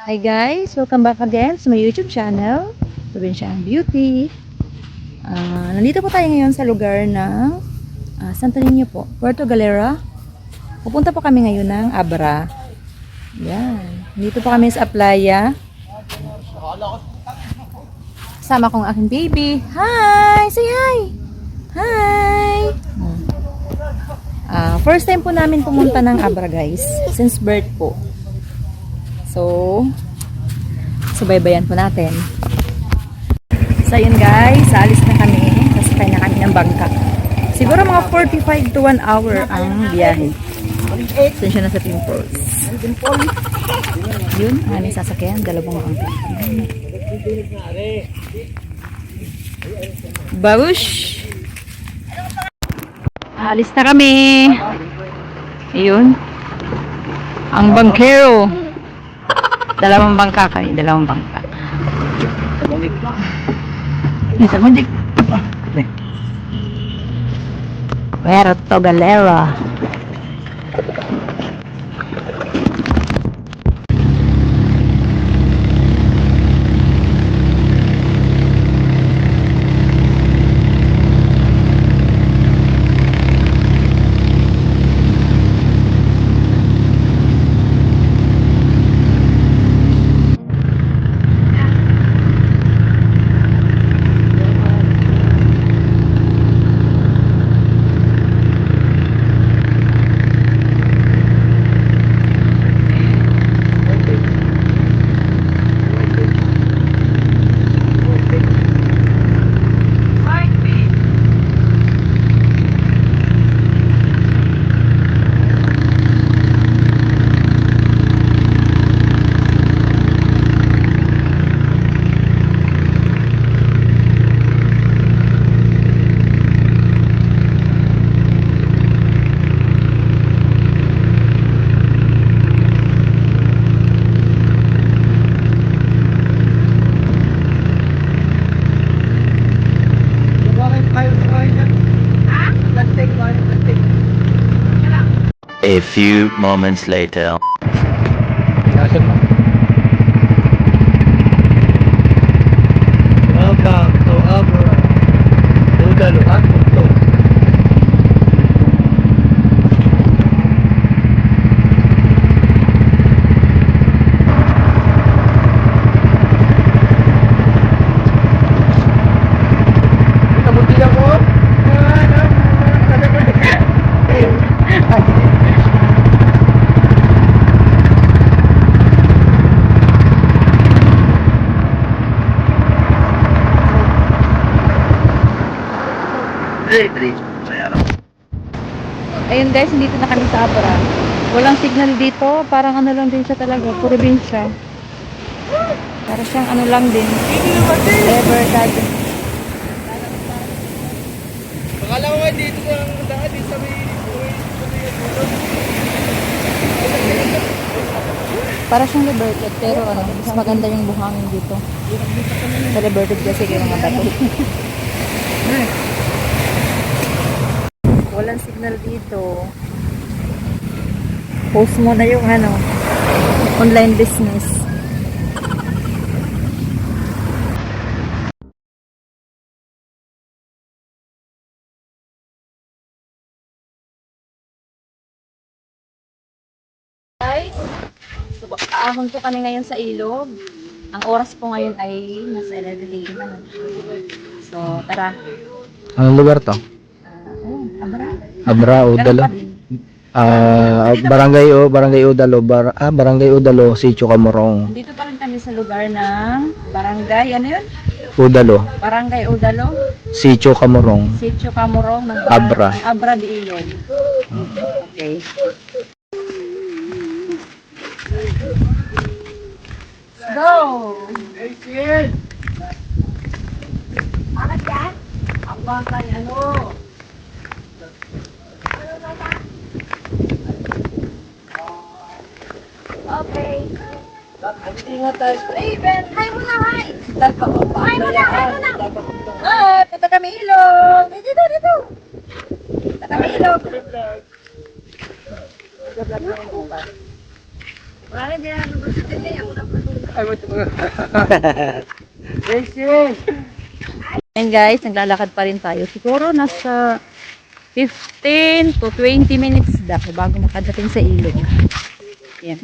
Hi guys! Welcome back again sa my YouTube channel, Provincial Beauty. Nandito po tayo ngayon sa lugar ng Santo Niño po, Puerto Galera. Pupunta po kami ngayon ng Abra. Yan. Dito po kami sa playa. Kasama kong aking baby. Hi! Say hi! Hi! First time po namin pumunta ng Abra guys. Since birth po. So, subaybayan po natin. So, yun guys, alis na kami. Sasakay na kami ng bangka. Siguro mga 45 to 1 hour ang biyahe. So, siya na sa Pimples. Yun, ang aming sasakyan. Dalawang bangka. Babush! Alis na kami. Ayun. Ang bangkero. Dalawang bangka kami, dalawang bangka. Isa mo dik. Puerto Galera. A few moments later. Welcome to Abra. Udaluhan Punto. Kamuti ako. Ayun guys, dito na kami sa Abra. Walang signal dito. Parang ano lang din siya talaga. Probinsya. Para siyang ano lang din. Ever garden. Akala ko nga dito sa daan, dito sa may... Para siyang liberted. Pero ano, mas maganda yung buhangin dito. Sa liberted kasi yung mga bato. Walang signal dito. Post mo na yung ano, online business. Guys, ahon po kami ngayon sa ilog. Ang oras po ngayon ay nasa 11 AM. So, tara. Anong lugar to? Abra. Abra, Udalo. Barangay Udalo, Barangay Udalo, Sitio Camorong. Dito pa rin kami sa lugar ng Barangay, ano yun? Udalo, Barangay Udalo, Sitio Camorong, Sitio Camorong ng Abra. Abra de Ilog. Okay. Go! Hey, kid! Bakit yan? Ang bangkay, ano? Okay. Ingat tayo. Raven, hi muna, hi! Hi muna, hi muna! Hi, punta kami ilog! Dito, dito! Punta kami ilog! And guys, naglalakad pa rin tayo. Siguro nasa 15 to 20 minutes daw bago makadating sa ilog. Yan.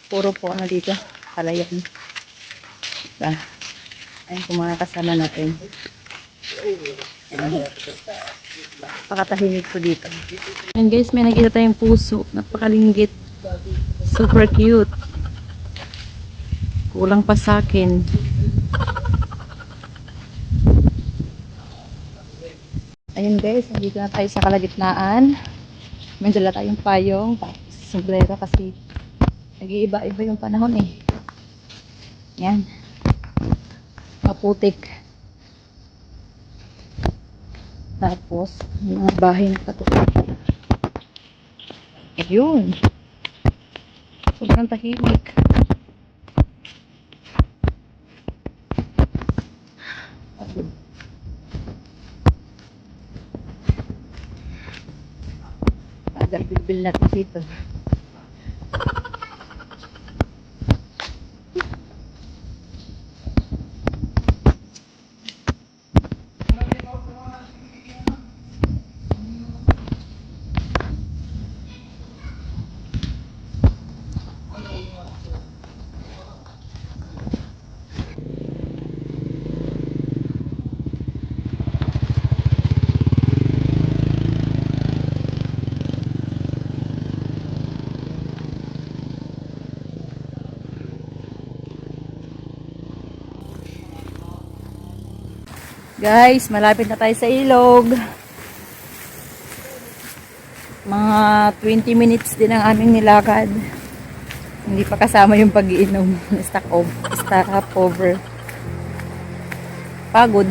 Puro po ano dito. Palayan. Diba? Ayun po mga kasama natin. Pakatahimik po dito. And guys, may nakita tayong puso. Napakalinggit. Super cute. Kulang pa sa akin. Ayun guys, nandito na tayo sa kalagitnaan. May dala tayong payong, sombrero kasi nag-iiba-iba yung panahon eh. Yan. Maputik. Tapos, yung mga bahay na katuloy. Ayun. Sobrang tahimik. Agad bilbil natin dito. Guys, malapit na tayo sa ilog. Mga 20 minutes din ang aming nilakad. Hindi pa kasama yung pag-iinom. Stopover. Pagod.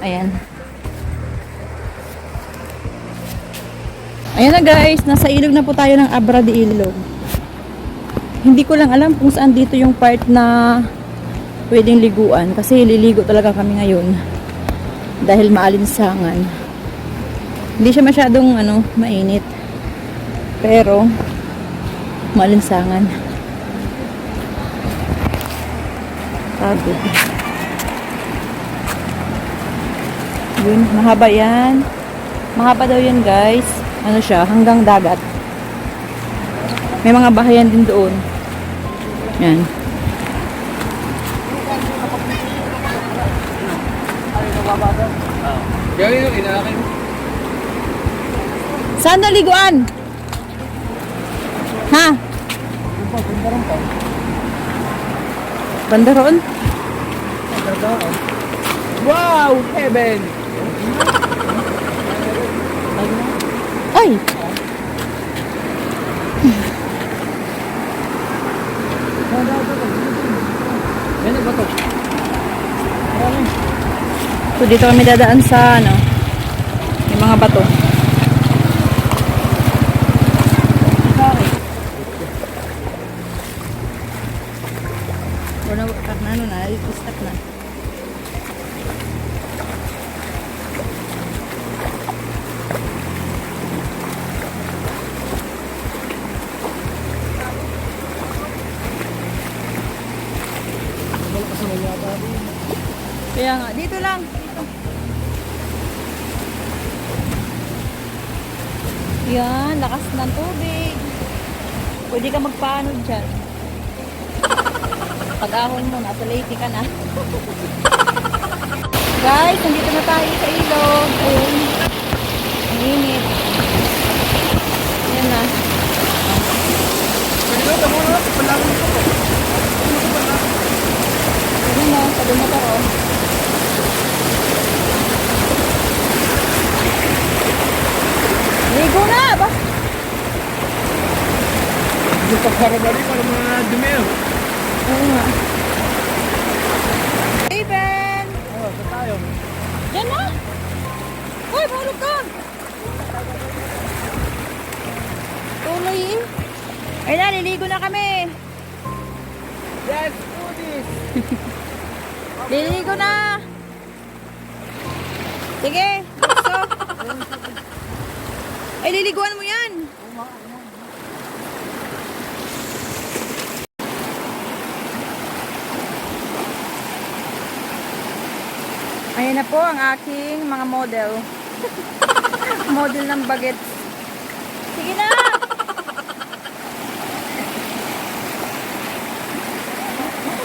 Ayan. Ayan na guys, nasa ilog na po tayo ng Abra de Ilog. Hindi ko lang alam kung saan dito yung part na pwedeng liguan kasi liligo talaga kami ngayon dahil maalinsangan. Hindi siya masyadong mainit pero maalinsangan. Pagod. Yun, mahaba yan. Mahaba daw yan guys. Ano siya, hanggang dagat. May mga bahayan din doon. Yan. Saan naliguan? Ha? Bandaron? Wow! Heaven! Ay! Yan ba to? So dito kami dadaan sa yung mga bato. Karena na, i-stuck na. Kaya nga, dito lang. Dito. Yan, lakas ng tubig. Pwede ka magpaano dyan. Pag-ahon mo, nasa lady ka na. Guys, nandito na tayo sa ilog. Ayun. Ang init. Yan na. Ayun na, sabi mo ko. Ligo na! Ba? Hindi pa karabali para mga dumi. Oo nga. Raven! Oo, sa tayo. Yan na! Uy, mahulog ka! Tuloy eh. Ay na, liligo na kami. Let's do this! Liligo na! Sige, gusto. Ay, liliguan mo yan. na po ang aking mga model. Model ng bagets. Sige na!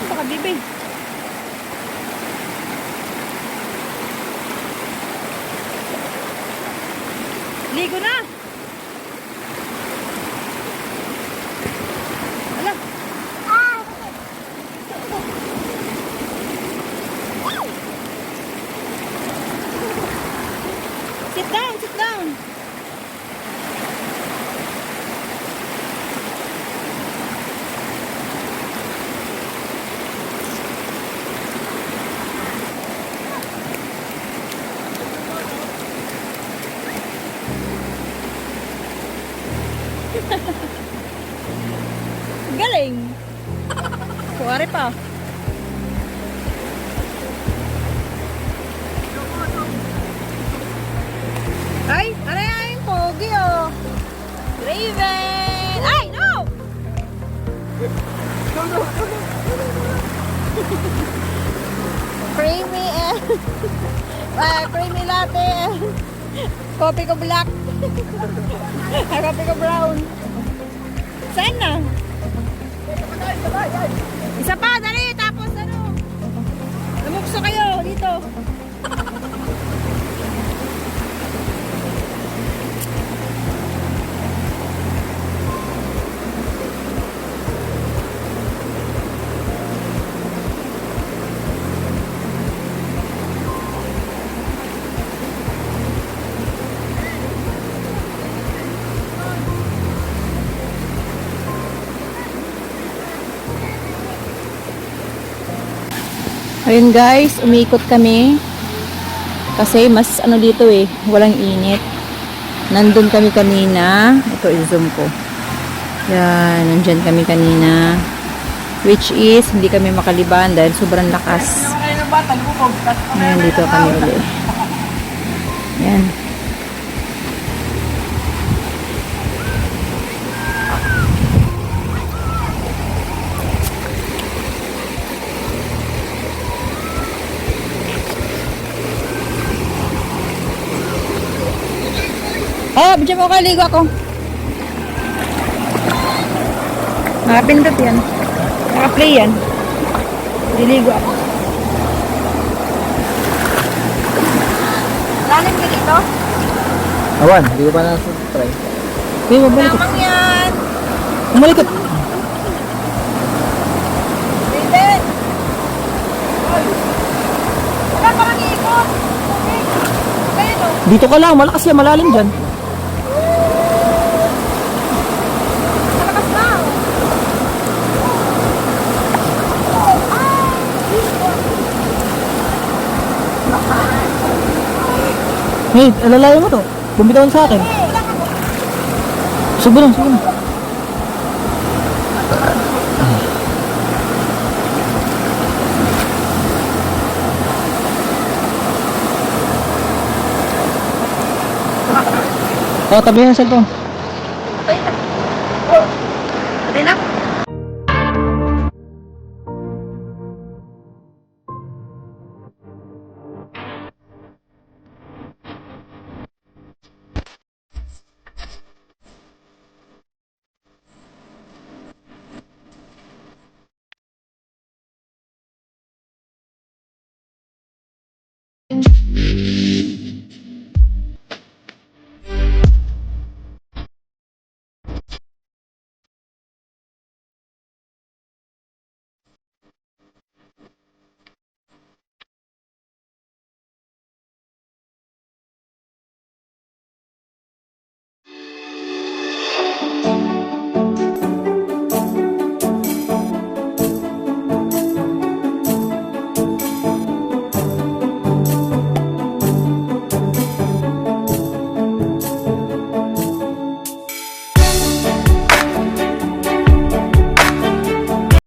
Baka bibig. Ligo na! Ala! Sit down, sit down. Galing. Kuwari pa. Ay, ano yan? Pogi oh. Raven! Ay, no! Creamy and creamy latte and coffee ko black. Coffee ko brown. Saan na? Isa pa, dali! Tapos ano? Lumukso kayo dito. Ayun guys, umiikot kami kasi mas ano dito eh, walang init. Nandun kami kanina. Ito i-zoom ko. Yan, nandyan kami kanina. Which is, hindi kami makaliban dahil sobrang lakas. Ayan, dito kami ulit. Yan. Oh, bidyan mo ligo ako. Nakapindot yan. Nakaplay yan. Diligo ako. Lalim ka dito? Awan, hindi ko pa na-try. Okay, mabalik. Tamang yan. Umalikot. David! Wala pa kang iikot. Kaya no? Dito ka lang, malakas yan, malalim dyan. Malakas na. Hey, alalayo mo to. Bumitawan sa akin. Subo lang, subo lang. Oh, tabi yung cellphone. Pwede na.